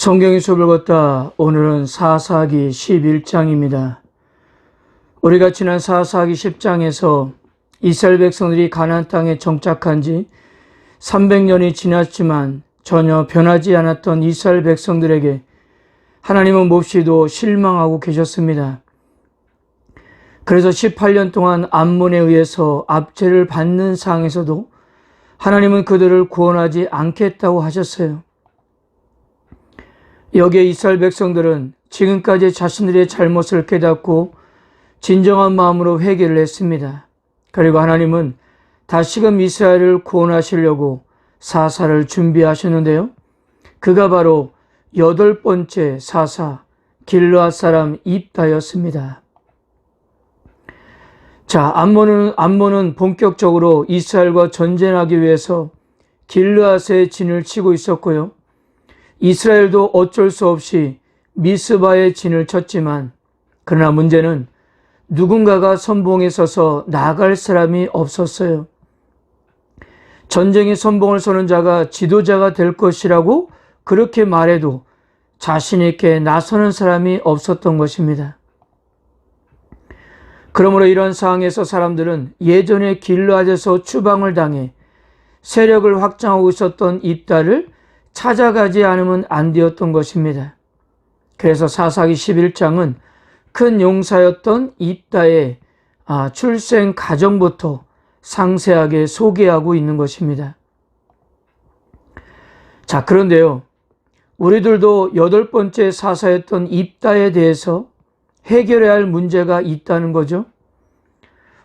성경의 수업을 걷다. 오늘은 사사기 11장입니다. 우리가 지난 사사기 10장에서 이스라엘 백성들이 가나안 땅에 정착한 지 300년이 지났지만 전혀 변하지 않았던 이스라엘 백성들에게 하나님은 몹시도 실망하고 계셨습니다. 그래서 18년 동안 암몬에 의해서 압제를 받는 상황에서도 하나님은 그들을 구원하지 않겠다고 하셨어요. 여기에 이스라엘 백성들은 지금까지 자신들의 잘못을 깨닫고 진정한 마음으로 회개를 했습니다. 그리고 하나님은 다시금 이스라엘을 구원하시려고 사사를 준비하셨는데요. 그가 바로 8번째 사사 길르앗 사람 입다였습니다. 자, 암몬은 본격적으로 이스라엘과 전쟁하기 위해서 길르앗의 진을 치고 있었고요. 이스라엘도 어쩔 수 없이 미스바의 진을 쳤지만 그러나 문제는 누군가가 선봉에 서서 나갈 사람이 없었어요. 전쟁의 선봉을 서는 자가 지도자가 될 것이라고 그렇게 말해도 자신 있게 나서는 사람이 없었던 것입니다. 그러므로 이런 상황에서 사람들은 예전에 길르앗에서 추방을 당해 세력을 확장하고 있었던 입다를 찾아가지 않으면 안 되었던 것입니다. 그래서 사사기 11장은 큰 용사였던 입다의 출생 과정부터 상세하게 소개하고 있는 것입니다. 자, 그런데요, 우리들도 8번째 사사였던 입다에 대해서 해결해야 할 문제가 있다는 거죠.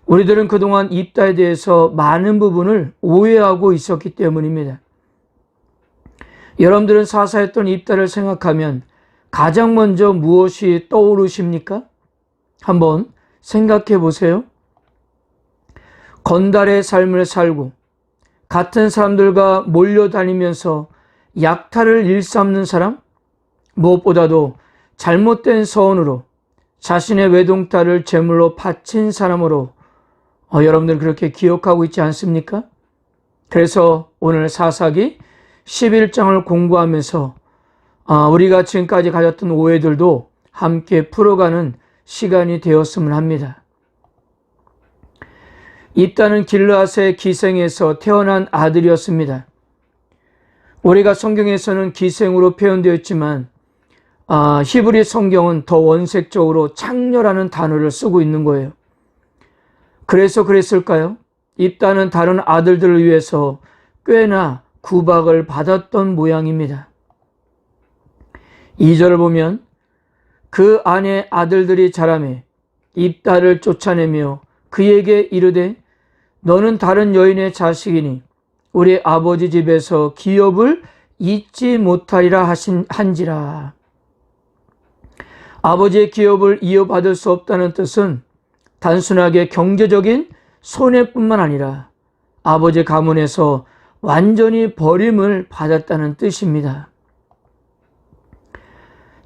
우리들은 그동안 입다에 대해서 많은 부분을 오해하고 있었기 때문입니다. 여러분들은 사사였던 입다를 생각하면 가장 먼저 무엇이 떠오르십니까? 한번 생각해 보세요. 건달의 삶을 살고 같은 사람들과 몰려다니면서 약탈을 일삼는 사람, 무엇보다도 잘못된 서원으로 자신의 외동딸을 제물로 바친 사람으로 여러분들 그렇게 기억하고 있지 않습니까? 그래서 오늘 사사기 11장을 공부하면서 우리가 지금까지 가졌던 오해들도 함께 풀어가는 시간이 되었으면 합니다. 입다는 길르앗의 기생에서 태어난 아들이었습니다. 우리가 성경에서는 기생으로 표현되어 있지만 히브리 성경은 더 원색적으로 창녀라는 단어를 쓰고 있는 거예요. 그래서 그랬을까요? 입다는 다른 아들들을 위해서 꽤나 구박을 받았던 모양입니다. 2절을 보면 그 아내 아들들이 자라매 입다를 쫓아내며 그에게 이르되 너는 다른 여인의 자식이니 우리 아버지 집에서 기업을 잊지 못하리라 한지라. 아버지의 기업을 이어받을 수 없다는 뜻은 단순하게 경제적인 손해뿐만 아니라 아버지 가문에서 완전히 버림을 받았다는 뜻입니다.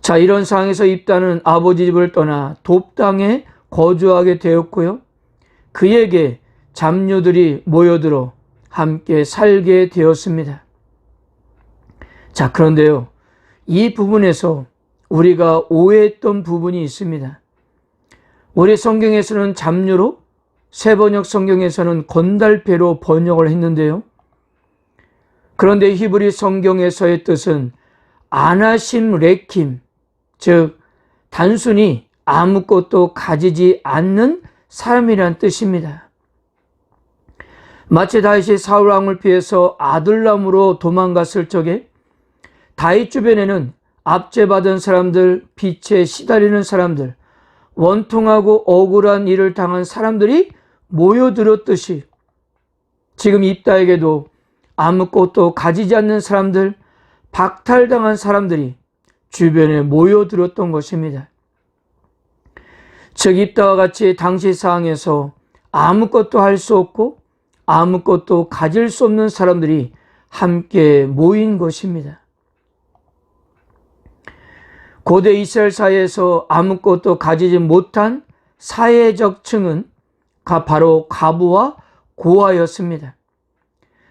자, 이런 상황에서 입다는 아버지 집을 떠나 돕당에 거주하게 되었고요. 그에게 잡녀들이 모여들어 함께 살게 되었습니다. 자, 그런데요, 이 부분에서 우리가 오해했던 부분이 있습니다. 우리 성경에서는 잡녀로, 새번역 성경에서는 건달패로 번역을 했는데요. 그런데 히브리 성경에서의 뜻은 아나심 레킴, 즉 단순히 아무것도 가지지 않는 사람이란 뜻입니다. 마치 다윗이 사울 왕을 피해서 아둘람으로 도망갔을 적에 다윗 주변에는 압제받은 사람들, 빚에 시달리는 사람들, 원통하고 억울한 일을 당한 사람들이 모여들었듯이 지금 입다에게도 아무것도 가지지 않는 사람들, 박탈당한 사람들이 주변에 모여들었던 것입니다. 즉 입다와 같이 당시 상황에서 아무것도 할 수 없고 아무것도 가질 수 없는 사람들이 함께 모인 것입니다. 고대 이스라엘 사회에서 아무것도 가지지 못한 사회적 층은 바로 과부와 고아였습니다.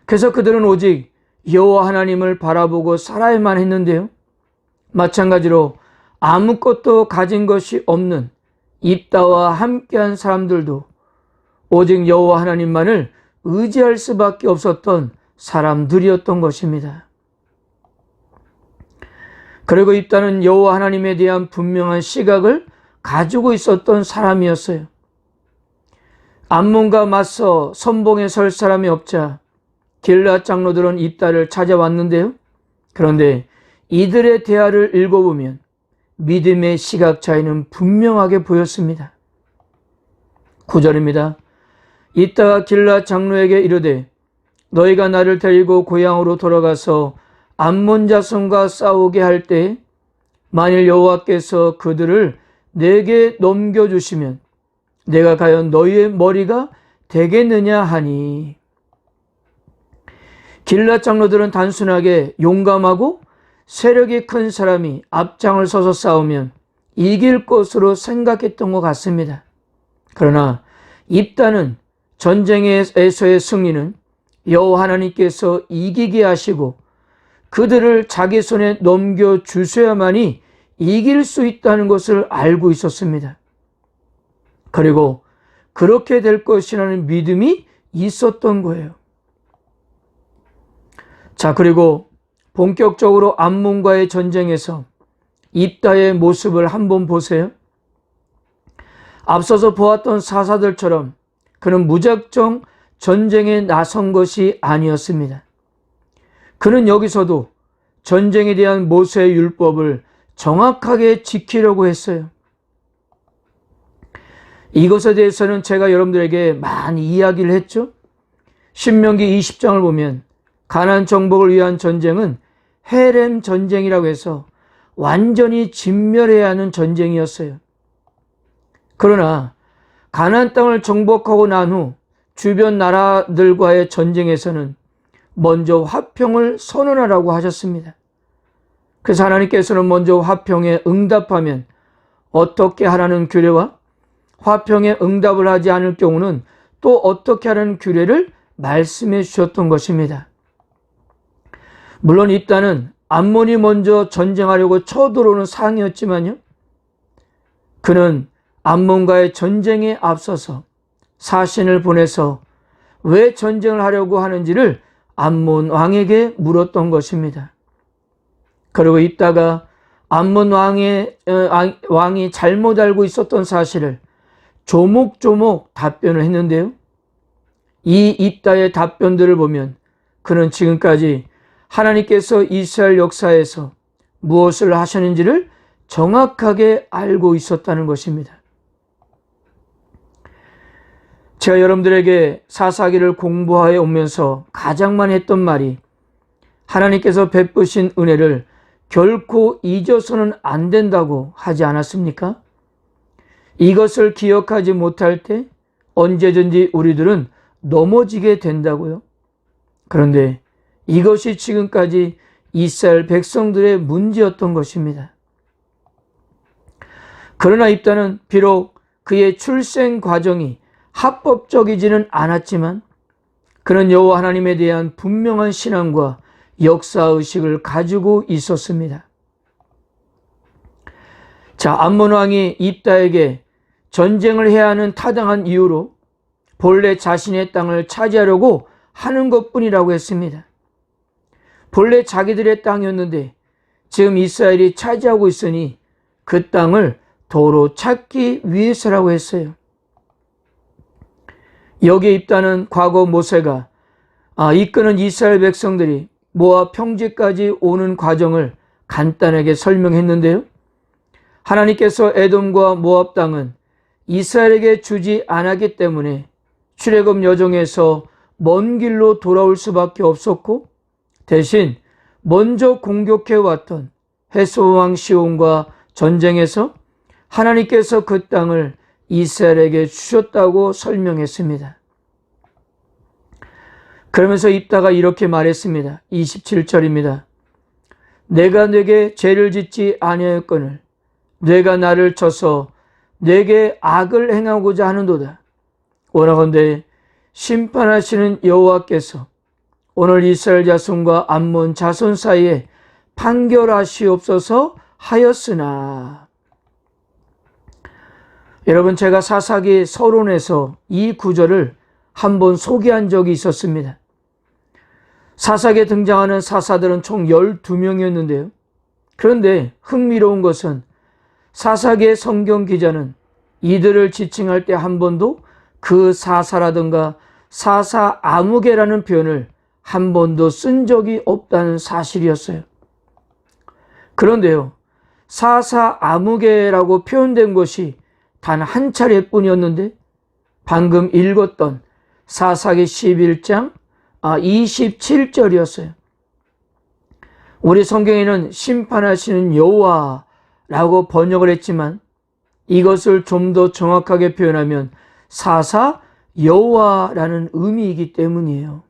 그래서 그들은 오직 여호와 하나님을 바라보고 살아야만 했는데요. 마찬가지로 아무것도 가진 것이 없는 입다와 함께한 사람들도 오직 여호와 하나님만을 의지할 수밖에 없었던 사람들이었던 것입니다. 그리고 입다는 여호와 하나님에 대한 분명한 시각을 가지고 있었던 사람이었어요. 암몬과 맞서 선봉에 설 사람이 없자 길앗 장로들은 입다를 찾아왔는데요. 그런데 이들의 대화를 읽어보면 믿음의 시각 차이는 분명하게 보였습니다. 9절입니다. 입다가 길앗 장로에게 이르되 너희가 나를 데리고 고향으로 돌아가서 암몬 자손과 싸우게 할 때 만일 여호와께서 그들을 내게 넘겨주시면 내가 과연 너희의 머리가 되겠느냐 하니. 길앗 장로들은 단순하게 용감하고 세력이 큰 사람이 앞장을 서서 싸우면 이길 것으로 생각했던 것 같습니다. 그러나 입다는 전쟁에서의 승리는 여호와 하나님께서 이기게 하시고 그들을 자기 손에 넘겨주셔야만이 이길 수 있다는 것을 알고 있었습니다. 그리고 그렇게 될 것이라는 믿음이 있었던 거예요. 자, 그리고 본격적으로 암몬과의 전쟁에서 입다의 모습을 한번 보세요. 앞서서 보았던 사사들처럼 그는 무작정 전쟁에 나선 것이 아니었습니다. 그는 여기서도 전쟁에 대한 모세의 율법을 정확하게 지키려고 했어요. 이것에 대해서는 제가 여러분들에게 많이 이야기를 했죠. 신명기 20장을 보면 가나안 정복을 위한 전쟁은 헤렘 전쟁이라고 해서 완전히 진멸해야 하는 전쟁이었어요. 그러나 가나안 땅을 정복하고 난 후 주변 나라들과의 전쟁에서는 먼저 화평을 선언하라고 하셨습니다. 그래서 하나님께서는 먼저 화평에 응답하면 어떻게 하라는 규례와 화평에 응답을 하지 않을 경우는 또 어떻게 하라는 규례를 말씀해 주셨던 것입니다. 물론 입다는 암몬이 먼저 전쟁하려고 쳐들어오는 상이었지만요. 그는 암몬과의 전쟁에 앞서서 사신을 보내서 왜 전쟁을 하려고 하는지를 암몬 왕에게 물었던 것입니다. 그리고 입다가 암몬 왕이 잘못 알고 있었던 사실을 조목조목 답변을 했는데요. 이 입다의 답변들을 보면 그는 지금까지 하나님께서 이스라엘 역사에서 무엇을 하셨는지를 정확하게 알고 있었다는 것입니다. 제가 여러분들에게 사사기를 공부하여 오면서 가장 많이 했던 말이 하나님께서 베푸신 은혜를 결코 잊어서는 안 된다고 하지 않았습니까? 이것을 기억하지 못할 때 언제든지 우리들은 넘어지게 된다고요. 그런데 이것이 지금까지 이스라엘 백성들의 문제였던 것입니다. 그러나 입다는 비록 그의 출생 과정이 합법적이지는 않았지만 그는 여호와 하나님에 대한 분명한 신앙과 역사의식을 가지고 있었습니다. 자, 암몬 왕이 입다에게 전쟁을 해야 하는 타당한 이유로 본래 자신의 땅을 차지하려고 하는 것뿐이라고 했습니다. 본래 자기들의 땅이었는데 지금 이스라엘이 차지하고 있으니 그 땅을 도로 찾기 위해서라고 했어요. 여기에 입다는 과거 모세가 이끄는 이스라엘 백성들이 모압 평지까지 오는 과정을 간단하게 설명했는데요. 하나님께서 에돔과 모압 땅은 이스라엘에게 주지 않았기 때문에 출애굽 여정에서 먼 길로 돌아올 수밖에 없었고 대신 먼저 공격해왔던 헤스본 왕 시온과 전쟁에서 하나님께서 그 땅을 이스라엘에게 주셨다고 설명했습니다. 그러면서 입다가 이렇게 말했습니다. 27절입니다. 내가 네게 죄를 짓지 아니하였거늘 네가 나를 쳐서 네게 악을 행하고자 하는도다. 원하건대 심판하시는 여호와께서 오늘 이스라엘 자손과 암몬 자손 사이에 판결하시옵소서 하였으나. 여러분, 제가 사사기 서론에서 이 구절을 한번 소개한 적이 있었습니다. 사사기에 등장하는 사사들은 총 12명이었는데요. 그런데 흥미로운 것은 사사기의 성경 기자는 이들을 지칭할 때 한 번도 그 사사라든가 사사 아무개라는 표현을 한 번도 쓴 적이 없다는 사실이었어요. 그런데요, 사사 아무개라고 표현된 것이 단 한 차례뿐이었는데 방금 읽었던 사사기 11장 27절이었어요. 우리 성경에는 심판하시는 여호와라고 번역을 했지만 이것을 좀 더 정확하게 표현하면 사사 여호와라는 의미이기 때문이에요.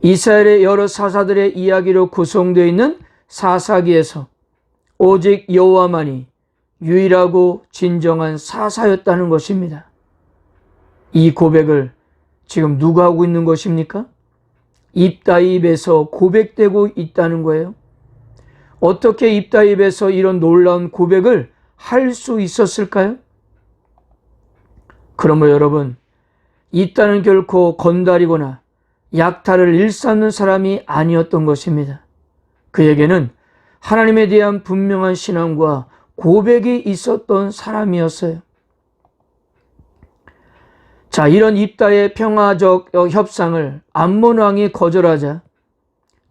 이스라엘의 여러 사사들의 이야기로 구성되어 있는 사사기에서 오직 여호와만이 유일하고 진정한 사사였다는 것입니다. 이 고백을 지금 누가 하고 있는 것입니까? 입다입에서 고백되고 있다는 거예요. 어떻게 입다입에서 이런 놀라운 고백을 할 수 있었을까요? 그러므로 여러분, 입다는 결코 건달이거나 약탈을 일삼는 사람이 아니었던 것입니다. 그에게는 하나님에 대한 분명한 신앙과 고백이 있었던 사람이었어요. 자, 이런 입다의 평화적 협상을 암몬 왕이 거절하자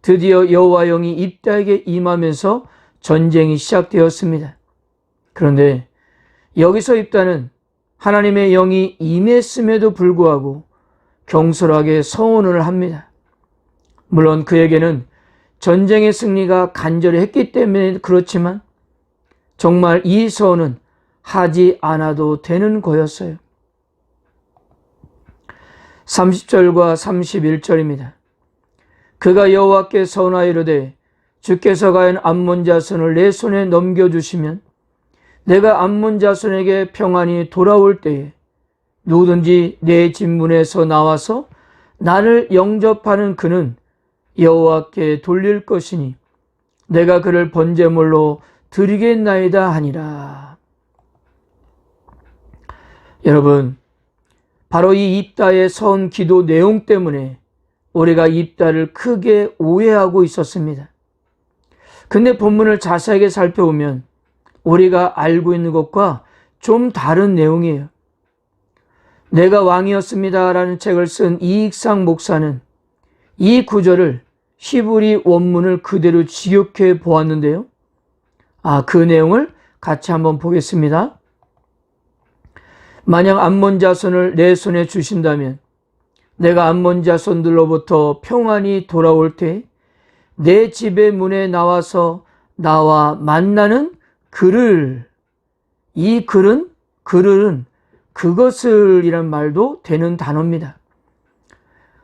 드디어 여호와 영이 입다에게 임하면서 전쟁이 시작되었습니다. 그런데 여기서 입다는 하나님의 영이 임했음에도 불구하고 경솔하게 서원을 합니다. 물론 그에게는 전쟁의 승리가 간절히 했기 때문에 그렇지만 정말 이 서원은 하지 않아도 되는 거였어요. 30절과 31절입니다. 그가 여호와께 서원하여 이르되 주께서 과연 암몬 자손을 내 손에 넘겨주시면 내가 암몬 자손에게 평안히 돌아올 때에 누구든지 내 진문에서 나와서 나를 영접하는 그는 여호와께 돌릴 것이니 내가 그를 번제물로 드리겠나이다 하니라. 여러분, 바로 이 입다의 선 기도 내용 때문에 우리가 입다를 크게 오해하고 있었습니다. 근데 본문을 자세하게 살펴보면 우리가 알고 있는 것과 좀 다른 내용이에요. 내가 왕이었습니다 라는 책을 쓴 이익상 목사는 이 구절을 히브리 원문을 그대로 직역해 보았는데요. 그 내용을 같이 한번 보겠습니다. 만약 암몬 자손을 내 손에 주신다면 내가 암몬 자손들로부터 평안히 돌아올 때 내 집의 문에 나와서 나와 만나는 그를, 이 글은 그것을 이란 말도 되는 단어입니다.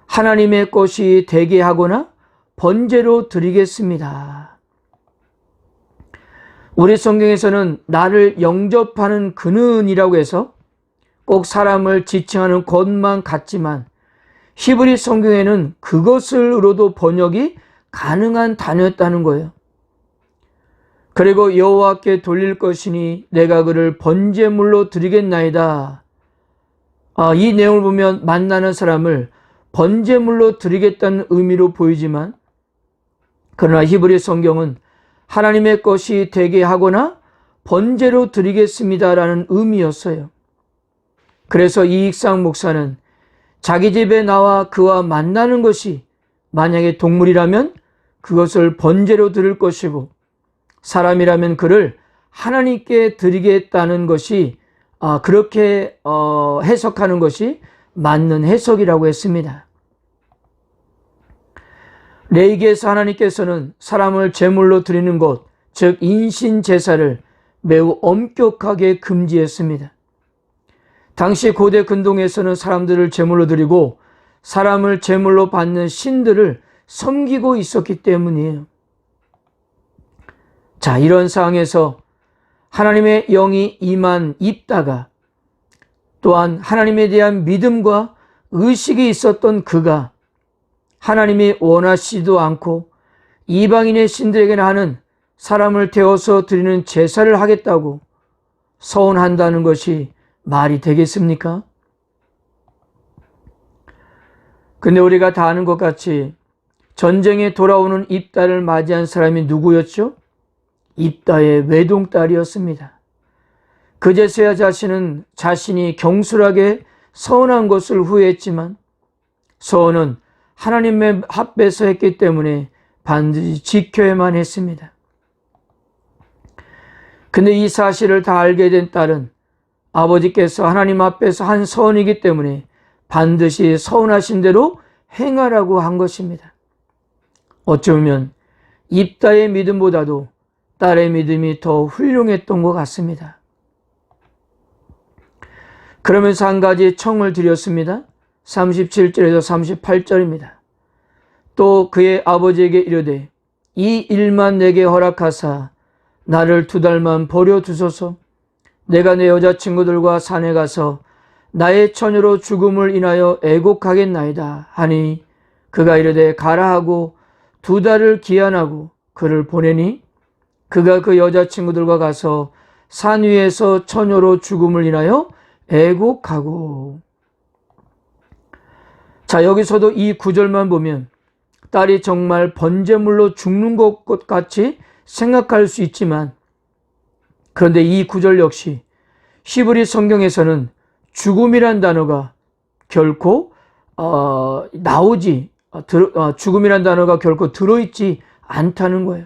하나님의 것이 되게 하거나 번제로 드리겠습니다. 우리 성경에서는 나를 영접하는 그는 이라고 해서 꼭 사람을 지칭하는 것만 같지만 히브리 성경에는 그것을로도 번역이 가능한 단어였다는 거예요. 그리고 여호와께 돌릴 것이니 내가 그를 번제물로 드리겠나이다. 이 내용을 보면 만나는 사람을 번제물로 드리겠다는 의미로 보이지만 그러나 히브리 성경은 하나님의 것이 되게 하거나 번제로 드리겠습니다라는 의미였어요. 그래서 이익상 목사는 자기 집에 나와 그와 만나는 것이 만약에 동물이라면 그것을 번제로 드릴 것이고 사람이라면 그를 하나님께 드리겠다는 것이 그렇게 해석하는 것이 맞는 해석이라고 했습니다. 레위기에서 하나님께서는 사람을 제물로 드리는 것, 즉 인신 제사를 매우 엄격하게 금지했습니다. 당시 고대 근동에서는 사람들을 제물로 드리고 사람을 제물로 받는 신들을 섬기고 있었기 때문이에요. 자, 이런 상황에서 하나님의 영이 임한 입다가 또한 하나님에 대한 믿음과 의식이 있었던 그가 하나님이 원하시지도 않고 이방인의 신들에게나 하는 사람을 태워서 드리는 제사를 하겠다고 서원한다는 것이 말이 되겠습니까? 근데 우리가 다 아는 것 같이 전쟁에 돌아오는 입다를 맞이한 사람이 누구였죠? 입다의 외동딸이었습니다. 그제서야 자신이 경솔하게 서원한 것을 후회했지만 서원은 하나님의 합에서 했기 때문에 반드시 지켜야만 했습니다. 근데 이 사실을 다 알게 된 딸은 아버지께서 하나님 앞에서 한 서원이기 때문에 반드시 서원하신 대로 행하라고 한 것입니다. 어쩌면 입다의 믿음보다도 딸의 믿음이 더 훌륭했던 것 같습니다. 그러면서 한 가지 청을 드렸습니다. 37절에서 38절입니다. 또 그의 아버지에게 이르되 이 일만 내게 허락하사 나를 2달만 버려두소서. 내가 내 여자친구들과 산에 가서 나의 처녀로 죽음을 인하여 애곡하겠나이다 하니 그가 이르되 가라 하고 2달을 기한하고 그를 보내니 그가 그 여자친구들과 가서 산 위에서 처녀로 죽음을 인하여 애곡하고. 자, 여기서도 이 구절만 보면 딸이 정말 번제물로 죽는 것 같이 생각할 수 있지만, 그런데 이 구절 역시 히브리 성경에서는 죽음이란 단어가 결코 죽음이란 단어가 결코 들어있지 않다는 거예요.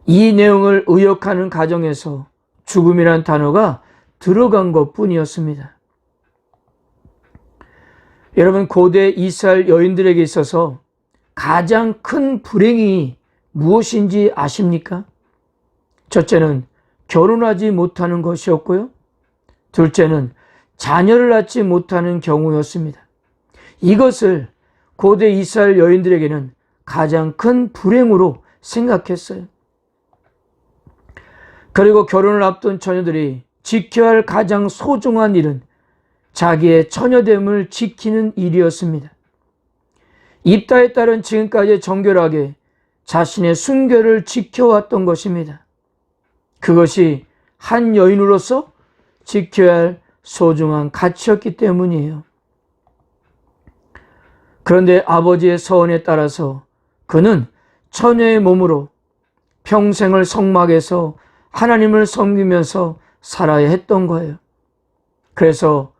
이 내용을 의역하는 가정에서 죽음이란 단어가 들어간 것 뿐이었습니다. 여러분, 고대 이스라엘 여인들에게 있어서 가장 큰 불행이 무엇인지 아십니까? 첫째는 결혼하지 못하는 것이었고요. 둘째는 자녀를 낳지 못하는 경우였습니다. 이것을 고대 이스라엘 여인들에게는 가장 큰 불행으로 생각했어요. 그리고 결혼을 앞둔 처녀들이 지켜야 할 가장 소중한 일은 자기의 처녀됨을 지키는 일이었습니다. 입다의 딸은 지금까지 정결하게 자신의 순결을 지켜왔던 것입니다. 그것이 한 여인으로서 지켜야 할 소중한 가치였기 때문이에요. 그런데 아버지의 서원에 따라서 그는 처녀의 몸으로 평생을 성막에서 하나님을 섬기면서 살아야 했던 거예요. 그래서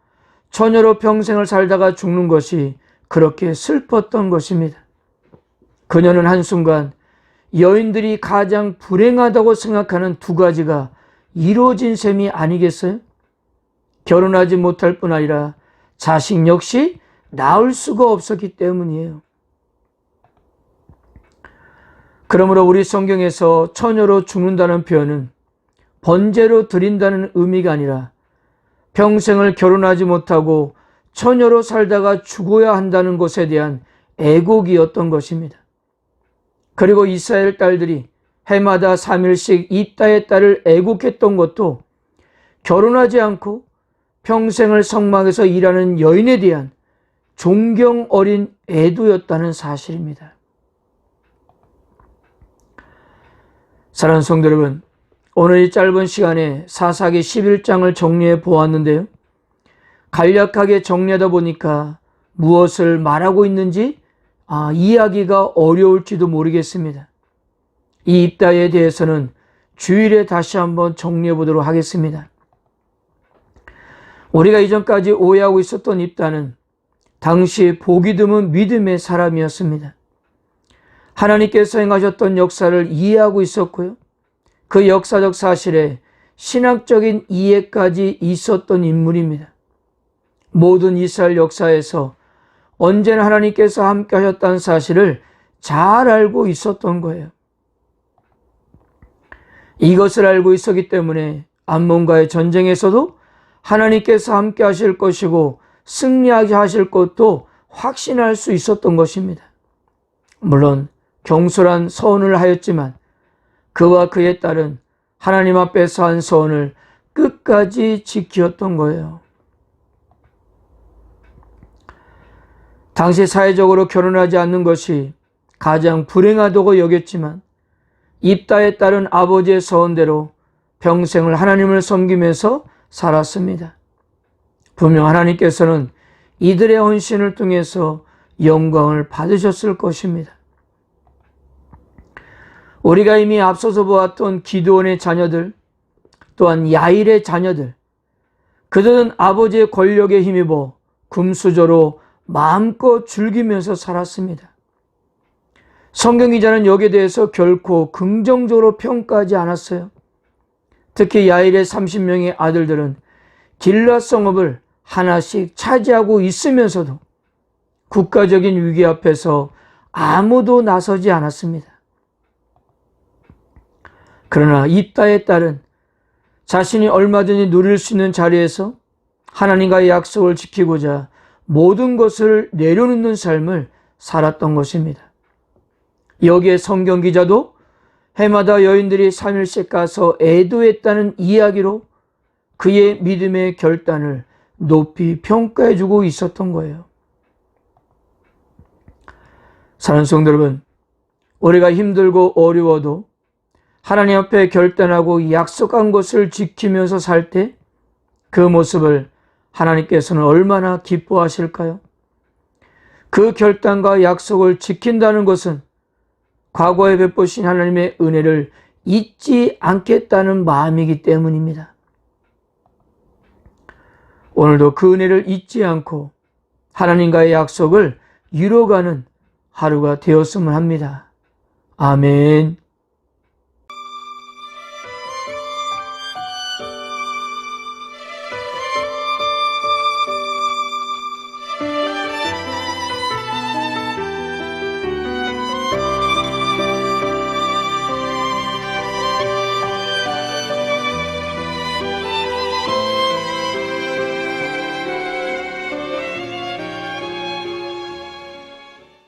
처녀로 평생을 살다가 죽는 것이 그렇게 슬펐던 것입니다. 그녀는 한순간 여인들이 가장 불행하다고 생각하는 2가지가 이루어진 셈이 아니겠어요? 결혼하지 못할 뿐 아니라 자식 역시 낳을 수가 없었기 때문이에요. 그러므로 우리 성경에서 처녀로 죽는다는 표현은 번제로 드린다는 의미가 아니라 평생을 결혼하지 못하고 처녀로 살다가 죽어야 한다는 것에 대한 애곡이었던 것입니다. 그리고 이스라엘 딸들이 해마다 3일씩 입다의 딸을 애곡했던 것도 결혼하지 않고 평생을 성막에서 일하는 여인에 대한 존경 어린 애도였다는 사실입니다. 사랑하는 성도 여러분, 오늘 이 짧은 시간에 사사기 11장을 정리해 보았는데요. 간략하게 정리하다 보니까 무엇을 말하고 있는지 이해하기가 어려울지도 모르겠습니다. 이 입다에 대해서는 주일에 다시 한번 정리해 보도록 하겠습니다. 우리가 이전까지 오해하고 있었던 입다는 당시 보기 드문 믿음의 사람이었습니다. 하나님께서 행하셨던 역사를 이해하고 있었고요. 그 역사적 사실에 신학적인 이해까지 있었던 인물입니다. 모든 이스라엘 역사에서 언제나 하나님께서 함께 하셨다는 사실을 잘 알고 있었던 거예요. 이것을 알고 있었기 때문에 암몬과의 전쟁에서도 하나님께서 함께 하실 것이고 승리하게 하실 것도 확신할 수 있었던 것입니다. 물론 경솔한 서원을 하였지만 그와 그의 딸은 하나님 앞에서 한 서원을 끝까지 지켰던 거예요. 당시 사회적으로 결혼하지 않는 것이 가장 불행하다고 여겼지만 입다에 따른 아버지의 서원대로 평생을 하나님을 섬기면서 살았습니다. 분명 하나님께서는 이들의 헌신을 통해서 영광을 받으셨을 것입니다. 우리가 이미 앞서서 보았던 기드온의 자녀들, 또한 야일의 자녀들, 그들은 아버지의 권력에 힘입어 금수저로 마음껏 즐기면서 살았습니다. 성경 기자는 여기에 대해서 결코 긍정적으로 평가하지 않았어요. 특히 야일의 30명의 아들들은 길앗 성읍을 하나씩 차지하고 있으면서도 국가적인 위기 앞에서 아무도 나서지 않았습니다. 그러나 입다의 딸은 자신이 얼마든지 누릴 수 있는 자리에서 하나님과의 약속을 지키고자 모든 것을 내려놓는 삶을 살았던 것입니다. 여기에 성경 기자도 해마다 여인들이 3일씩 가서 애도했다는 이야기로 그의 믿음의 결단을 높이 평가해주고 있었던 거예요. 사랑하는 성도 여러분, 우리가 힘들고 어려워도 하나님 앞에 결단하고 약속한 것을 지키면서 살 때 그 모습을 하나님께서는 얼마나 기뻐하실까요? 그 결단과 약속을 지킨다는 것은 과거에 베푸신 하나님의 은혜를 잊지 않겠다는 마음이기 때문입니다. 오늘도 그 은혜를 잊지 않고 하나님과의 약속을 이뤄가는 하루가 되었으면 합니다. 아멘.